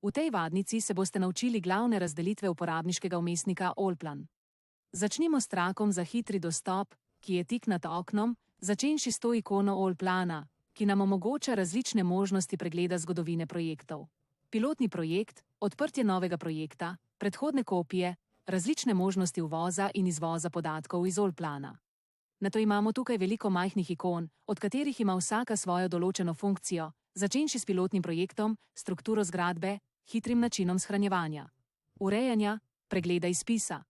V tej vadnici se boste naučili glavne razdelitve uporabniškega vmesnika Allplan. Začnimo s trakom za hitri dostop, ki je tik nad oknom, začenši s to ikono Allplana, ki nam omogoča različne možnosti pregleda zgodovine projektov. Pilotni projekt, odprtje novega projekta, predhodne kopije, različne možnosti uvoza in izvoza podatkov iz Allplana. Nato imamo tukaj veliko majhnih ikon, od katerih ima vsaka svojo določeno funkcijo, začenši s pilotnim projektom, strukturo zgradbe, hitrim načinom shranjevanja, urejanja, pregleda izpisa,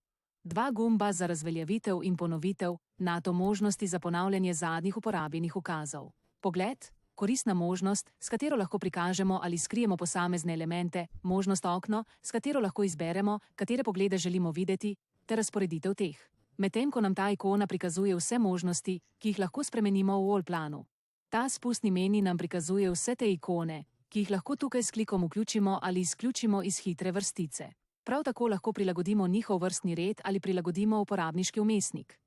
2 gumba za razveljavitev in ponovitev, nato možnosti za ponavljanje zadnjih uporabljenih ukazov. Pogled, koristna možnost, s katero lahko prikažemo ali skrijemo posamezne elemente, možnost okno, s katero lahko izberemo, katere poglede želimo videti, ter razporeditev teh. Medtem ko nam ta ikona prikazuje vse možnosti, ki jih lahko spremenimo v Allplanu. Ta spustni meni nam prikazuje vse te ikone, ki jih lahko tukaj s klikom vključimo ali izključimo iz hitre vrstice. Prav tako lahko prilagodimo njihov vrstni red ali prilagodimo uporabniški vmesnik.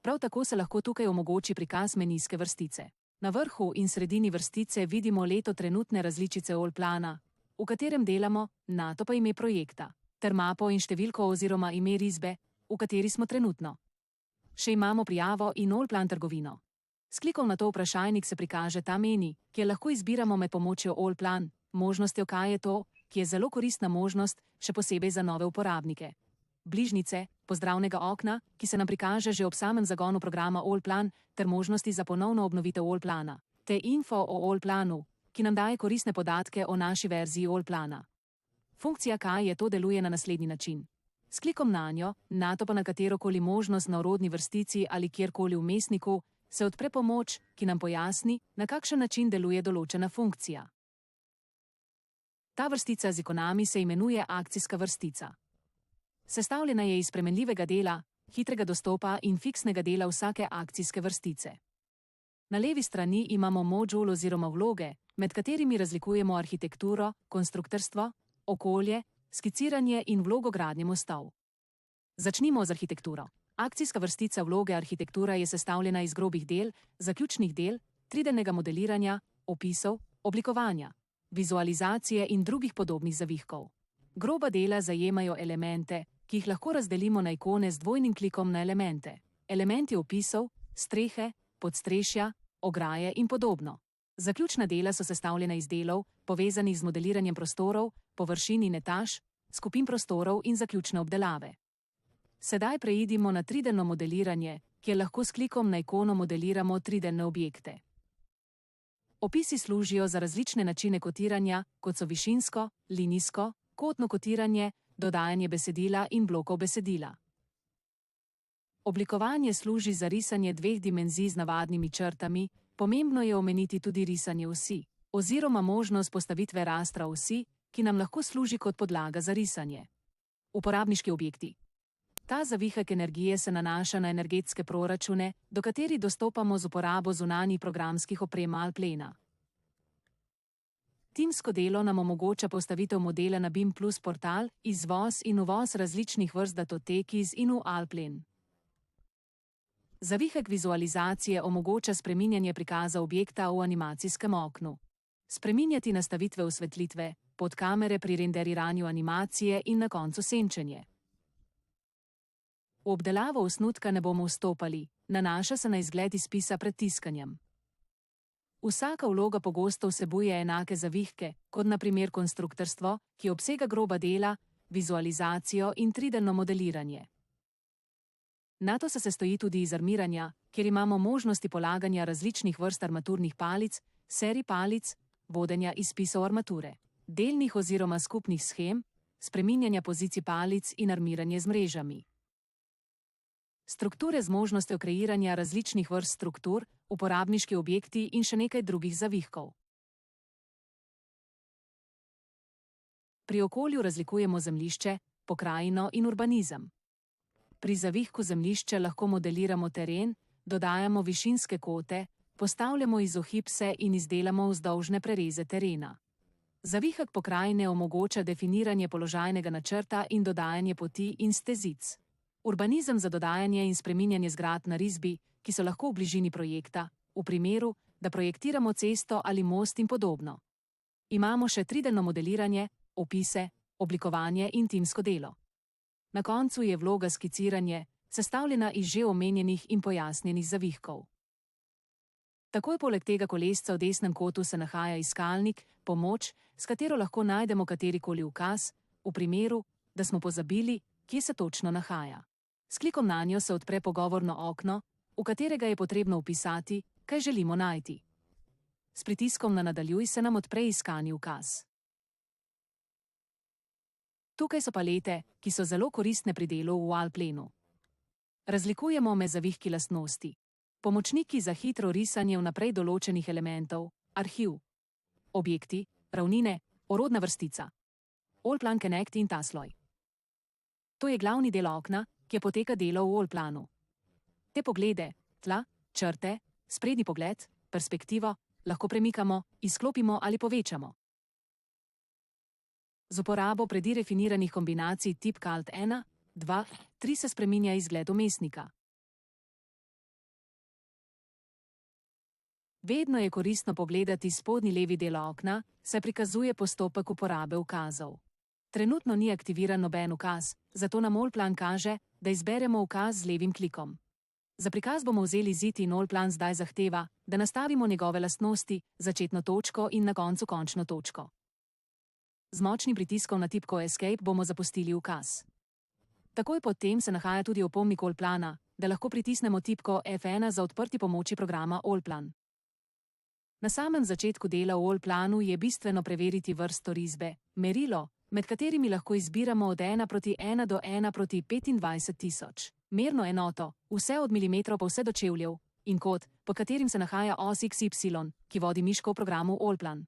Prav tako se lahko tukaj omogoči prikaz menijske vrstice. Na vrhu in sredini vrstice vidimo leto trenutne različice Allplana, v katerem delamo, nato pa ime projekta, ter mapo in številko oziroma ime risbe, v kateri smo trenutno. Še imamo prijavo in Allplan trgovino. S klikom na to vprašalnik se prikaže ta meni, kjer lahko izbiramo med pomočjo Allplan, možnostjo kaj je to, ki je zelo koristna možnost, še posebej za nove uporabnike. Bližnjice, pozdravnega okna, ki se nam prikaže že ob samem zagonu programa Allplan, ter možnosti za ponovno obnovitev Allplana, te info o Allplanu, ki nam daje koristne podatke o naši verziji Allplana. Funkcija kaj je to deluje na naslednji način. S klikom na njo, nato pa na katerokoli možnost na orodni vrstici ali kjerkoli v vmesniku, se odpre pomoč, ki nam pojasni, na kakšen način deluje določena funkcija. Ta vrstica z ikonami se imenuje akcijska vrstica. Sestavljena je iz spremenljivega dela, hitrega dostopa in fiksnega dela vsake akcijske vrstice. Na levi strani imamo modul oziroma vloge, med katerimi razlikujemo arhitekturo, konstruktorstvo, okolje, skiciranje in vlogo gradnje mostov. Začnimo z arhitekturo. Akcijska vrstica vloge arhitektura je sestavljena iz grobih del, zaključnih del, 3D-nega modeliranja, opisov, oblikovanja, vizualizacije in drugih podobnih zavihkov. Groba dela zajemajo elemente, ki jih lahko razdelimo na ikone z dvojnim klikom na elemente. Elementi opisov, strehe, podstrešja, ograje in podobno. Zaključna dela so sestavljena iz delov, povezanih z modeliranjem prostorov, površin in etaž, skupin prostorov in zaključne obdelave. Sedaj preidimo na 3D-no modeliranje, kjer lahko s klikom na ikono modeliramo 3D-ne objekte. Opisi služijo za različne načine kotiranja, kot so višinsko, linijsko, kotno kotiranje, dodajanje besedila in blokov besedila. Oblikovanje služi za risanje 2 dimenzij z navadnimi črtami, pomembno je omeniti tudi risanje osi, oziroma možnost postavitve rastra osi, ki nam lahko služi kot podlaga za risanje. Uporabniški objekti. Ta zavihek energije se nanaša na energetske proračune, do katerih dostopamo z uporabo zunanjih programskih oprem Allplana. Timsko delo nam omogoča postavitev modela na BIM Plus portal, izvoz in uvoz različnih vrst datotek iz in v Allplan. Zavihek vizualizacije omogoča spreminjanje prikaza objekta v animacijskem oknu. Spreminjati nastavitve osvetlitve, podkamere pri renderiranju animacije in na koncu senčenje. V obdelavo osnutka ne bomo vstopali, nanaša se na izgled izpisa pred tiskanjem. Vsaka vloga pogosto vsebuje enake zavihke, kot na primer konstruktorstvo, ki obsega groba dela, vizualizacijo in 3D-no modeliranje. Nato se sestoji tudi iz armiranja, kjer imamo možnosti polaganja različnih vrst armaturnih palic, serij palic, vodenja izpisov armature, delnih oziroma skupnih shem, spreminjanja pozicij palic in armiranje z mrežami. Strukture z možnostjo kreiranja različnih vrst struktur, uporabniški objekti in še nekaj drugih zavihkov. Pri okolju razlikujemo zemljišče, pokrajino in urbanizem. Pri zavihku zemljišče lahko modeliramo teren, dodajamo višinske kote, postavljamo izogibse in izdelamo vzdolžne prereze terena. Zavihek pokrajine omogoča definiranje položajnega načrta in dodajanje poti in stezic. Urbanizem za dodajanje in spreminjanje zgradb na risbi, ki so lahko v bližini projekta, v primeru, da projektiramo cesto ali most in podobno. Imamo še 3D-no modeliranje, opise, oblikovanje in timsko delo. Na koncu je vloga skiciranje, sestavljena iz že omenjenih in pojasnjenih zavihkov. Takoj poleg tega kolesca v desnem kotu se nahaja iskalnik, pomoč, s katero lahko najdemo katerikoli ukaz, v primeru, da smo pozabili, kje se točno nahaja. S klikom nanjo se odpre pogovorno okno, v katerega je potrebno vpisati, kaj želimo najti. S pritiskom na nadaljuj se nam odpre iskani ukaz. Tukaj so palete, ki so zelo koristne pri delu v Allplanu. Razlikujemo med zavihki lastnosti. Pomočniki za hitro risanje vnaprej določenih elementov, arhiv, objekti, ravnine, orodna vrstica, Allplan Connect in ta sloj. To je glavni del okna, kjer poteka delo v Allplanu. Te poglede, tla, črte, sprednji pogled, perspektivo, lahko premikamo, izklopimo ali povečamo. Z uporabo predirefiniranih kombinacij tipk Alt 1, 2, 3 se spreminja izgled vmesnika. Vedno je koristno pogledati spodnji levi del okna, saj prikazuje postopek uporabe ukazov. Trenutno ni aktiviran noben ukaz, zato nam Allplan kaže, da izberemo ukaz z levim klikom. Za prikaz bomo vzeli zid in Allplan zdaj zahteva, da nastavimo njegove lastnosti, začetno točko in na koncu končno točko. Z močnim pritiskom na tipko Escape bomo zapustili ukaz. Takoj pod tem se nahaja tudi opomnik Allplana, da lahko pritisnemo tipko F1 za odprti pomoči programa Allplan. Na samem začetku dela v Allplanu je bistveno preveriti vrsto risbe, merilo, med katerimi lahko izbiramo od 1:1 do 1:25.000, merno enoto, vse od milimetrov pa vse do čevljev, in kod, pod katerim se nahaja os XY, ki vodi miško v programu Allplan.